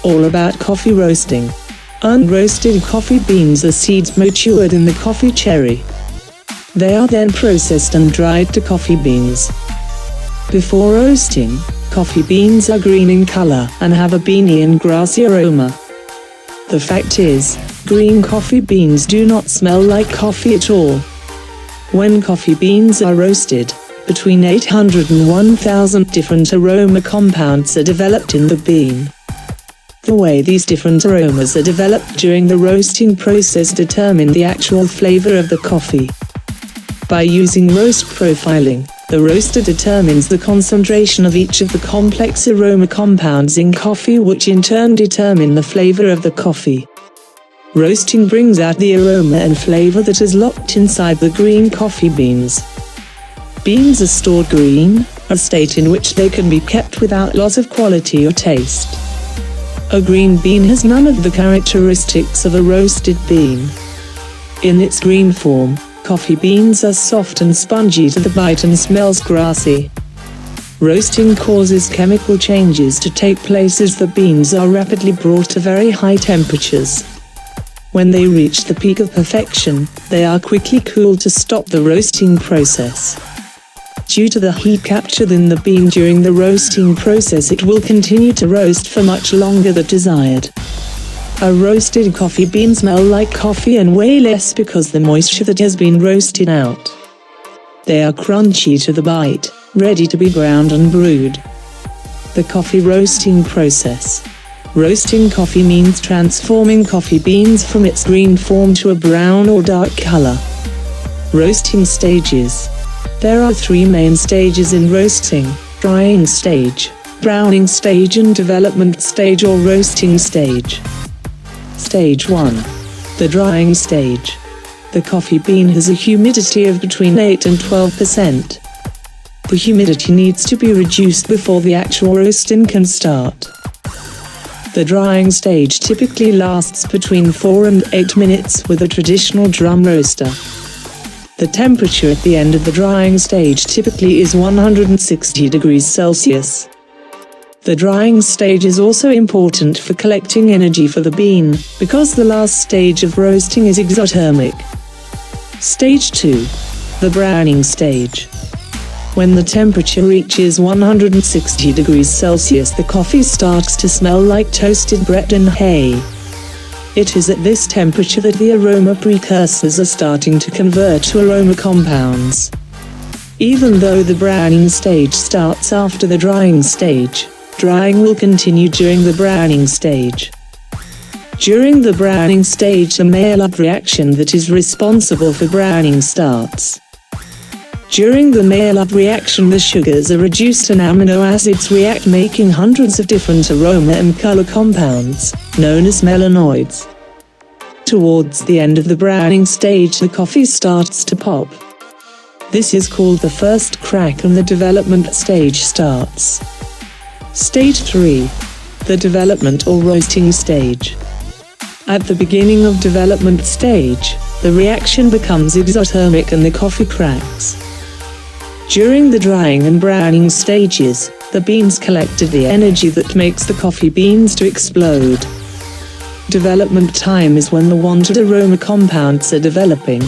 All about coffee roasting. Unroasted coffee beans are seeds matured in the coffee cherry. They are then processed and dried to coffee beans. Before roasting, coffee beans are green in color and have a beany and grassy aroma. The fact is, green coffee beans do not smell like coffee at all. When coffee beans are roasted, between 800 and 1,000 different aroma compounds are developed in the bean. The way these different aromas are developed during the roasting process determine the actual flavor of the coffee. By using roast profiling, the roaster determines the concentration of each of the complex aroma compounds in coffee, which in turn determine the flavor of the coffee. Roasting brings out the aroma and flavor that is locked inside the green coffee beans. Beans are stored green, a state in which they can be kept without loss of quality or taste. A green bean has none of the characteristics of a roasted bean. In its green form, coffee beans are soft and spongy to the bite and smells grassy. Roasting causes chemical changes to take place as the beans are rapidly brought to very high temperatures. When they reach the peak of perfection, they are quickly cooled to stop the roasting process. Due to the heat captured in the bean during the roasting process, it will continue to roast for much longer than desired. A roasted coffee bean smells like coffee and way less because the moisture that has been roasted out. They are crunchy to the bite, ready to be ground and brewed. The coffee roasting process. Roasting coffee means transforming coffee beans from its green form to a brown or dark color. Roasting stages. There are three main stages in roasting: drying stage, browning stage and development stage or roasting stage. Stage 1. The drying stage. The coffee bean has a humidity of between 8 and 12%. The humidity needs to be reduced before the actual roasting can start. The drying stage typically lasts between 4 and 8 minutes with a traditional drum roaster. The temperature at the end of the drying stage typically is 160 degrees Celsius. The drying stage is also important for collecting energy for the bean, because the last stage of roasting is exothermic. Stage 2. The browning stage. When the temperature reaches 160 degrees Celsius, the coffee starts to smell like toasted bread and hay. It is at this temperature that the aroma precursors are starting to convert to aroma compounds. Even though the browning stage starts after the drying stage, drying will continue during the browning stage. During the browning stage, the Maillard reaction that is responsible for browning starts. During the Maillard reaction, the sugars are reduced and amino acids react, making hundreds of different aroma and color compounds, known as melanoids. Towards the end of the browning stage, the coffee starts to pop. This is called the first crack, and the development stage starts. Stage 3. The development or roasting stage. At the beginning of development stage, the reaction becomes exothermic and the coffee cracks. During the drying and browning stages, the beans collected the energy that makes the coffee beans to explode. Development time is when the wanted aroma compounds are developing.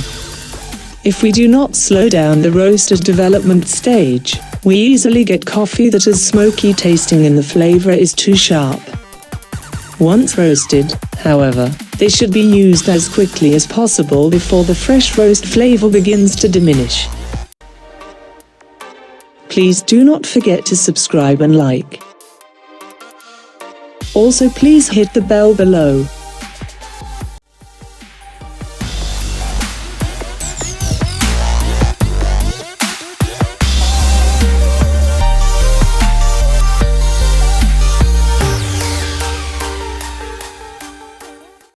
If we do not slow down the roaster's development stage, we easily get coffee that is smoky tasting and the flavor is too sharp. Once roasted, however, they should be used as quickly as possible before the fresh roast flavor begins to diminish. Please do not forget to subscribe and like. Also, please hit the bell below.